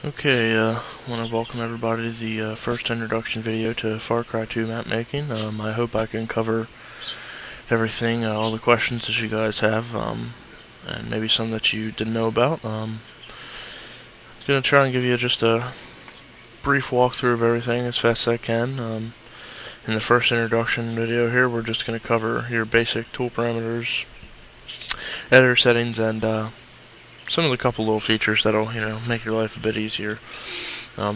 Okay, I want to welcome everybody to the first introduction video to Far Cry 2 map making. I hope I can cover everything, all the questions that you guys have, and maybe some that you didn't know about. I'm going to try and give you just a brief walkthrough of everything as fast as I can. In the first introduction video here, we're just going to cover your basic tool parameters, editor settings, and some of the couple little features that'll make your life a bit easier.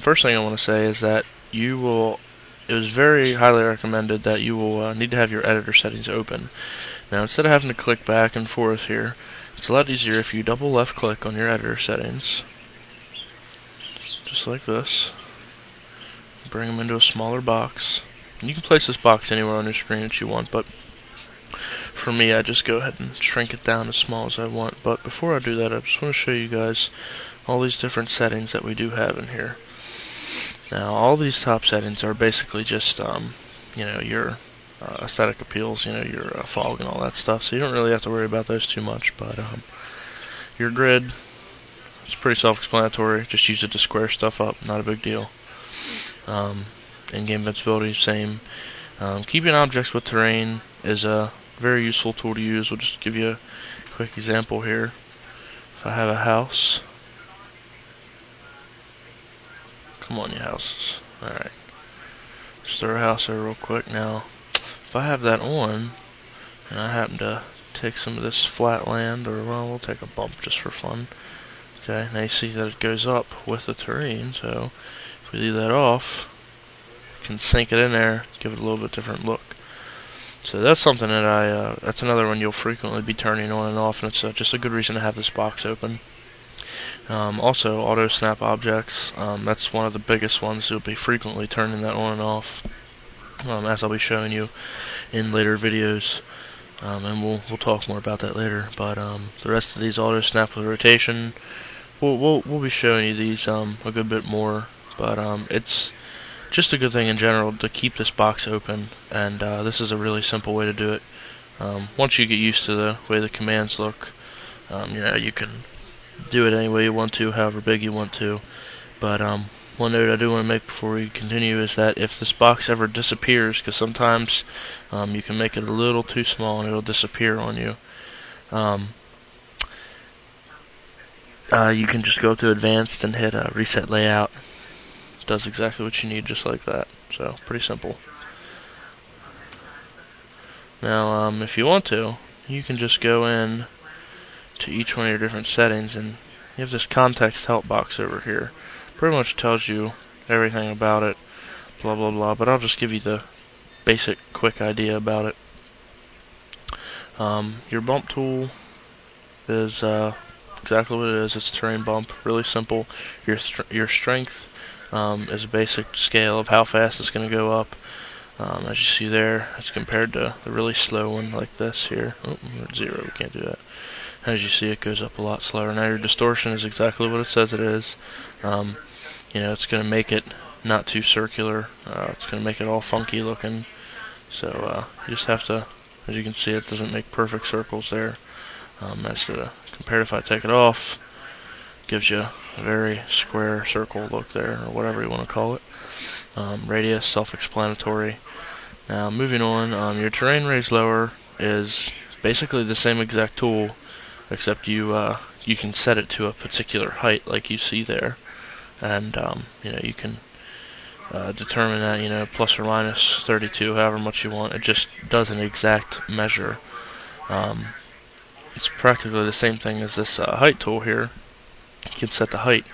First thing I want to say is that it was very highly recommended that you will need to have your editor settings open. Now, instead of having to click back and forth here, it's a lot easier if you double left click on your editor settings, just like this. Bring them into a smaller box. And you can place this box anywhere on your screen that you want, but for me, I just go ahead and shrink it down as small as I want. But before I do that, I just want to show you guys all these different settings that we do have in here. Now, all these top settings are basically just, your aesthetic appeals, your fog and all that stuff. So you don't really have to worry about those too much. But your grid, it's pretty self-explanatory. Just use it to square stuff up. Not a big deal. In-game invincibility, same. Keeping objects with terrain is a very useful tool to use. We'll just give you a quick example here. If I have a house, come on, you houses. Alright, just throw a house there real quick. Now, if I have that on, and I happen to take some of this flat land, or well, we'll take a bump just for fun. Okay, now you see that it goes up with the terrain, so if we leave that off, we can sink it in there, give it a little bit different look. So that's something that that's another one you'll frequently be turning on and off, and it's just a good reason to have this box open. Also, auto snap objects, that's one of the biggest ones. You'll be frequently turning that on and off, as I'll be showing you in later videos, and we'll talk more about that later. But the rest of these auto snap with rotation, we'll be showing you these a good bit more. But it's just a good thing in general to keep this box open, and this is a really simple way to do it. Once you get used to the way the commands look, you can do it any way you want to, however big you want to. But one note I do want to make before we continue is that if this box ever disappears, because sometimes you can make it a little too small and it'll disappear on you, you can just go to advanced and hit reset layout. Does exactly what you need, just like that. So pretty simple. Now if you want to, you can just go in to each one of your different settings, and you have this context help box over here. Pretty much tells you everything about it, blah blah blah, but I'll just give you the basic quick idea about it. Your bump tool is exactly what it is. It's a terrain bump, really simple. Your strength is a basic scale of how fast it's going to go up. As you see there, it's compared to the really slow one like this here. Oh, we're at 0, we can't do that. As you see, it goes up a lot slower. Now your distortion is exactly what it says it is. It's going to make it not too circular. It's going to make it all funky looking. So you just have to, as you can see, it doesn't make perfect circles there. Compared if I take it off, gives you a very square circle look there, or whatever you want to call it. Radius, self-explanatory. Now moving on, your terrain raise lower is basically the same exact tool, except you can set it to a particular height like you see there, and you can determine that plus or minus 32, however much you want. It just does an exact measure. It's practically the same thing as this height tool here. You can set the height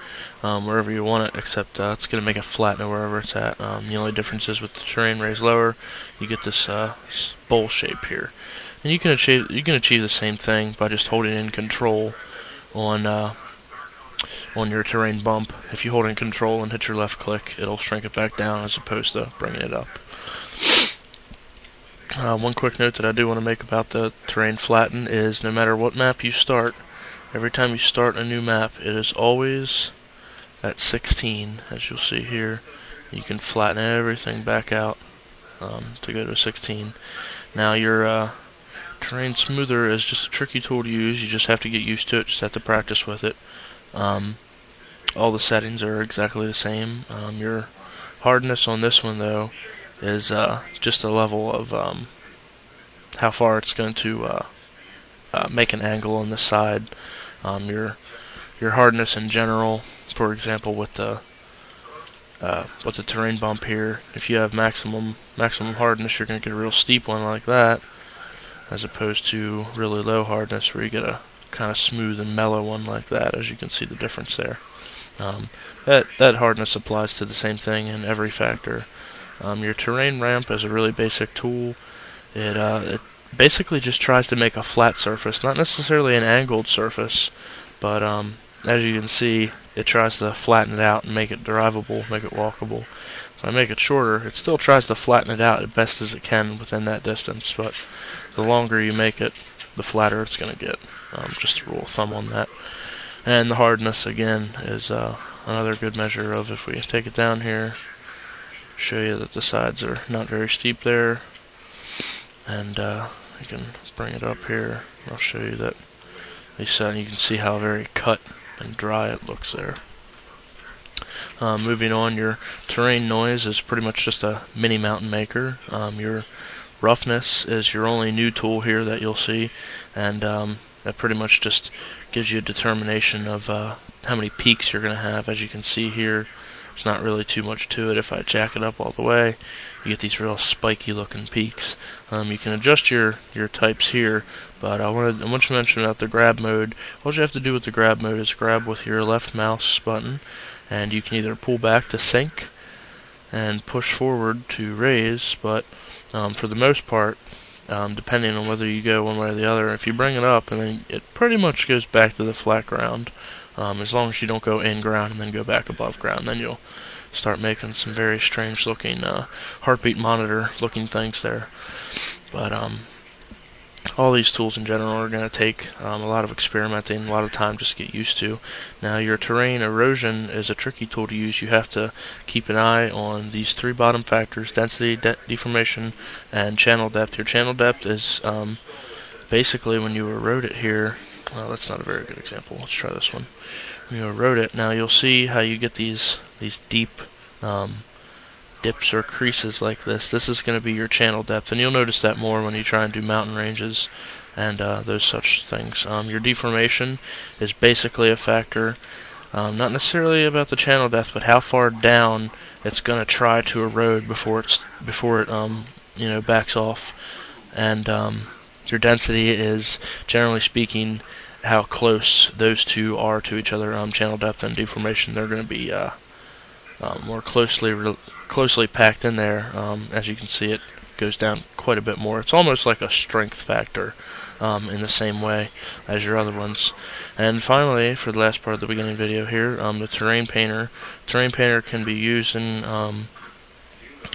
wherever you want it, except it's going to make it flat wherever it's at. The only difference is with the terrain raised lower, you get this bowl shape here, and you can achieve the same thing by just holding in control on your terrain bump. If you hold in control and hit your left click, it'll shrink it back down as opposed to bringing it up. One quick note that I do want to make about the terrain flatten is no matter what map you start, every time you start a new map, it is always at 16, as you'll see here. You can flatten everything back out to go to 16. Now your terrain smoother is just a tricky tool to use. You just have to get used to it, just have to practice with it. all the settings are exactly the same. Your hardness on this one though is just a level of how far it's going to make an angle on the side. Your hardness in general, for example, with the terrain bump here, if you have maximum hardness, you're going to get a real steep one like that, as opposed to really low hardness where you get a kind of smooth and mellow one like that. As you can see the difference there. That hardness applies to the same thing in every factor. Your terrain ramp is a really basic tool. It basically just tries to make a flat surface, not necessarily an angled surface, but as you can see, it tries to flatten it out and make it drivable, make it walkable. If I make it shorter, it still tries to flatten it out as best as it can within that distance, but the longer you make it, the flatter it's going to get. Just a rule of thumb on that. And the hardness, again, is another good measure of, if we take it down here, show you that the sides are not very steep there, and I can bring it up here. I'll show you that you can see how very cut and dry it looks there. Moving on, your terrain noise is pretty much just a mini mountain maker. Your roughness is your only new tool here that you'll see, and that pretty much just gives you a determination of how many peaks you're going to have. As you can see here, there's not really too much to it. If I jack it up all the way, you get these real spiky looking peaks. You can adjust your types here, but I want to mention about the grab mode. All you have to do with the grab mode is grab with your left mouse button, and you can either pull back to sink and push forward to raise, but for the most part, depending on whether you go one way or the other, if you bring it up, and then it pretty much goes back to the flat ground. As long as you don't go in ground and then go back above ground, then you'll start making some very strange looking heartbeat monitor looking things there. But all these tools in general are going to take a lot of experimenting, a lot of time just to get used to. Now, your terrain erosion is a tricky tool to use. You have to keep an eye on these three bottom factors: density, deformation, and channel depth. Your channel depth is basically when you erode it here. Well, that's not a very good example. Let's try this one. When you erode it, now you'll see how you get these deep dips or creases like this. This is going to be your channel depth, and you'll notice that more when you try and do mountain ranges and those such things. Your deformation is basically a factor, not necessarily about the channel depth, but how far down it's going to try to erode before it backs off. And your density is, generally speaking, how close those two are to each other. Channel depth and deformation, they're going to be more closely packed in there. As you can see, it goes down quite a bit more. It's almost like a strength factor in the same way as your other ones. And finally, for the last part of the beginning video here, the terrain painter. Terrain painter can be used in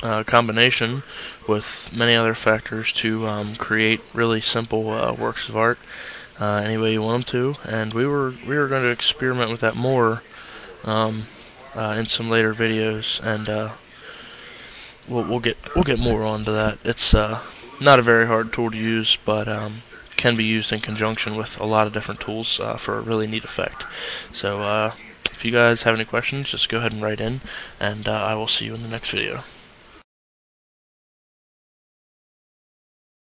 combination with many other factors to create really simple works of art any way you want them to. And we were going to experiment with that more in some later videos, and we'll get more onto that. It's not a very hard tool to use, but can be used in conjunction with a lot of different tools for a really neat effect. So if you guys have any questions, just go ahead and write in, and I will see you in the next video.